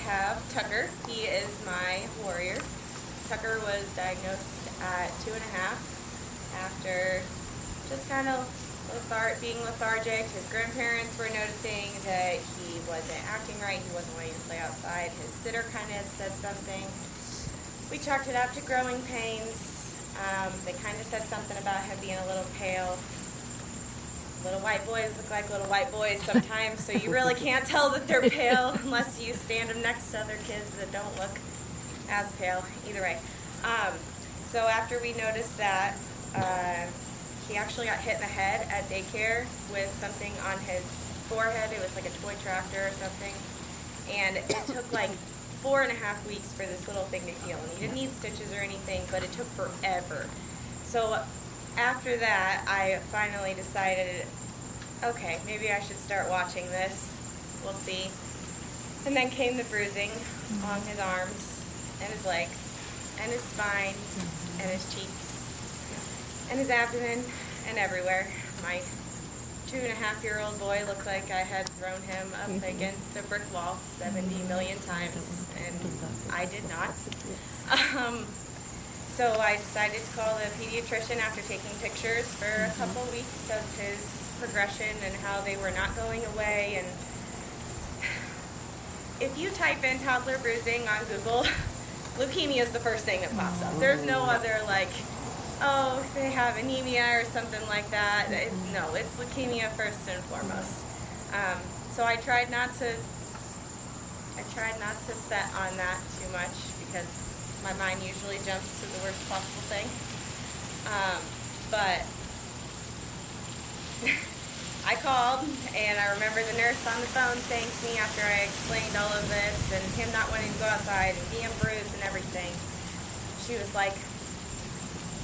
have Tucker. He is my warrior. Tucker was diagnosed at 2.5 after just kind of being lethargic. His grandparents were noticing that he wasn't acting right. He wasn't wanting to play outside. His sitter kind of had said something. We chalked it up to growing pains. They kind of said something about him being a little pale. Little white boys look like little white boys sometimes, so you really can't tell that they're pale unless you stand them next to other kids that don't look as pale. Either way. So after we noticed that, he actually got hit in the head at daycare with something on his forehead. It was like a toy tractor or something. And it took like 4.5 weeks for this little thing to heal. And he didn't need stitches or anything, but it took forever. So after that, I finally decided, okay, maybe I should start watching this. We'll see. And then came the bruising on his arms and his legs and his spine and his cheeks and his abdomen and everywhere. My 2.5-year-old boy looked like I had thrown him up against a brick wall 70 million times, and I did not. So I decided to call the pediatrician after taking pictures for a couple weeks of his progression and how they were not going away. And if you type in toddler bruising on Google, leukemia is the first thing that pops up. There's no other like, oh, they have anemia or something like that. It's leukemia first and foremost. So I tried not to set on that too much because my mind usually jumps to the worst possible thing. But I called, and I remember the nurse on the phone saying to me after I explained all of this and him not wanting to go outside and being bruised and everything, she was like,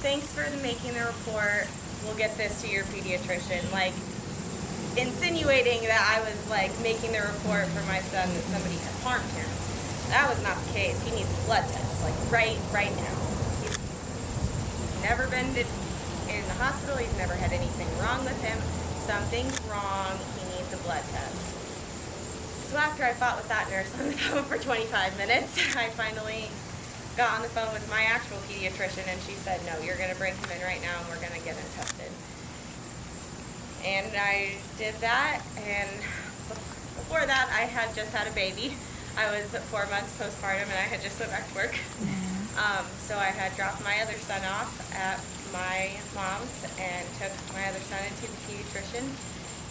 thanks for making the report. We'll get this to your pediatrician. Like, insinuating that I was like making the report for my son that somebody had harmed him. That was not the case. He needs a blood test, like right now. He's never been in the hospital. He's never had anything wrong with him. Something's wrong. He needs a blood test. So after I fought with that nurse on the phone for 25 minutes, I finally got on the phone with my actual pediatrician, and she said, no, you're going to bring him in right now, and we're going to get him tested. And I did that, and before that, I had just had a baby. I was 4 months postpartum, and I had just went back to work. So I had dropped my other son off at my mom's and took my other son into the pediatrician,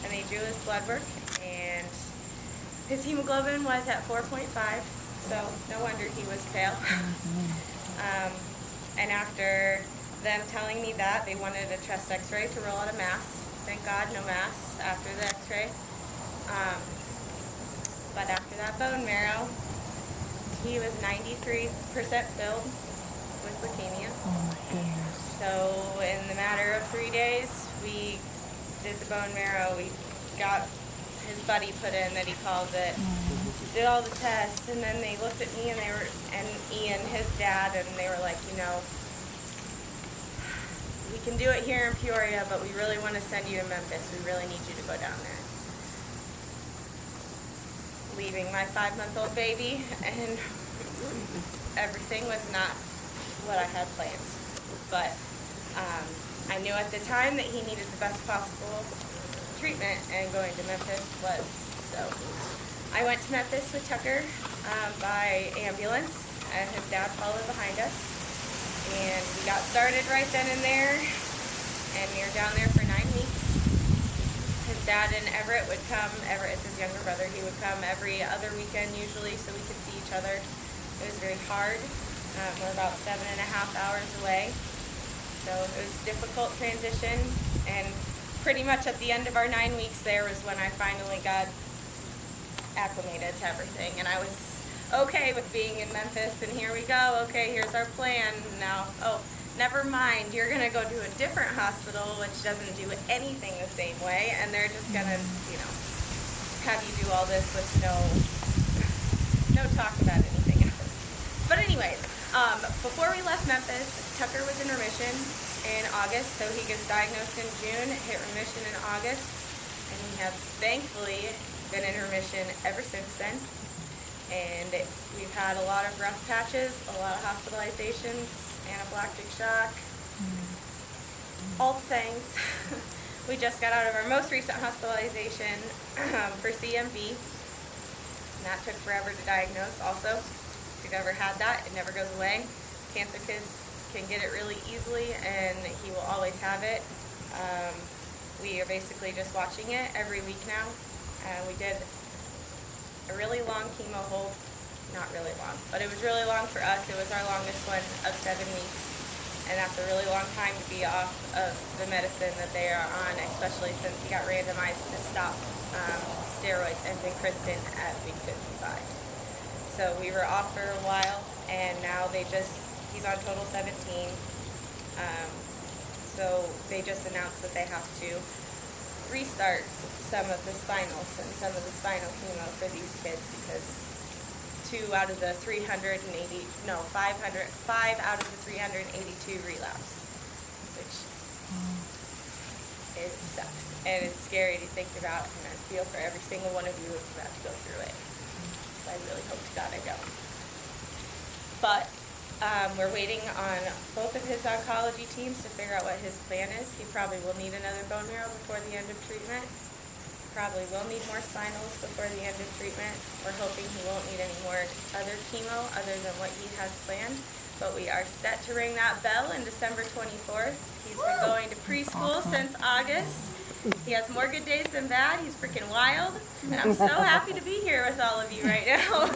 and they drew his blood work, and his hemoglobin was at 4.5, so no wonder he was pale. And after them telling me that, they wanted a chest x-ray to rule out a mass. Thank God, no mass after the x-ray. But after that bone marrow, he was 93% filled with leukemia. Oh my goodness. So in the matter of 3 days, we did the bone marrow. We got his buddy put in, that he calls it. Did all the tests, and then they looked at me and Ian, his dad, and they were like, we can do it here in Peoria, but we really want to send you to Memphis. We really need you to go down there. Leaving my 5-month-old baby, and everything was not what I had planned. But I knew at the time that he needed the best possible treatment, and going to Memphis was. So I went to Memphis with Tucker by ambulance, and his dad followed behind us. And we got started right then and there, and we were down there for 9 weeks. His dad and Everett would come. Everett is his younger brother. He would come every other weekend usually, so we could see each other. It was very hard. We're about 7.5 hours away, so it was a difficult transition. And pretty much at the end of our 9 weeks there was when I finally got acclimated to everything, and I was okay with being in Memphis, and here we go. Okay, here's our plan. Now, never mind, you're going to go to a different hospital which doesn't do anything the same way, and they're just going to, have you do all this with no talk about anything else. But anyways, before we left Memphis, Tucker was in remission in August, so he gets diagnosed in June, hit remission in August, and we have thankfully been in remission ever since then. and we've had a lot of rough patches, a lot of hospitalizations, anaphylactic shock, all the things. We just got out of our most recent hospitalization for CMV, and that took forever to diagnose also. If you've ever had that, it never goes away. Cancer kids can get it really easily, and he will always have it. We are basically just watching it every week now. We did a really long chemo hold, not really long, but it was really long for us. It was our longest one of 7 weeks, and that's a really long time to be off of the medicine that they are on, especially since he got randomized to stop steroids and vincristine at week 55. So we were off for a while, and now he's on total 17. So they just announced that they have to restart some of the spinals and some of the spinal chemo for these kids because 5 out of the 382 relapse, which it sucks. And it's scary to think about, and I feel for every single one of you who's about to go through it. So I really hope to God I don't. But we're waiting on both of his oncology teams to figure out what his plan is. He probably will need another bone marrow before the end of treatment. Probably will need more spinals before the end of treatment. We're hoping he won't need any more other chemo other than what he has planned. But we are set to ring that bell in December 24th. He's been going to preschool since August. He has more good days than bad. He's freaking wild. And I'm so happy to be here with all of you right now.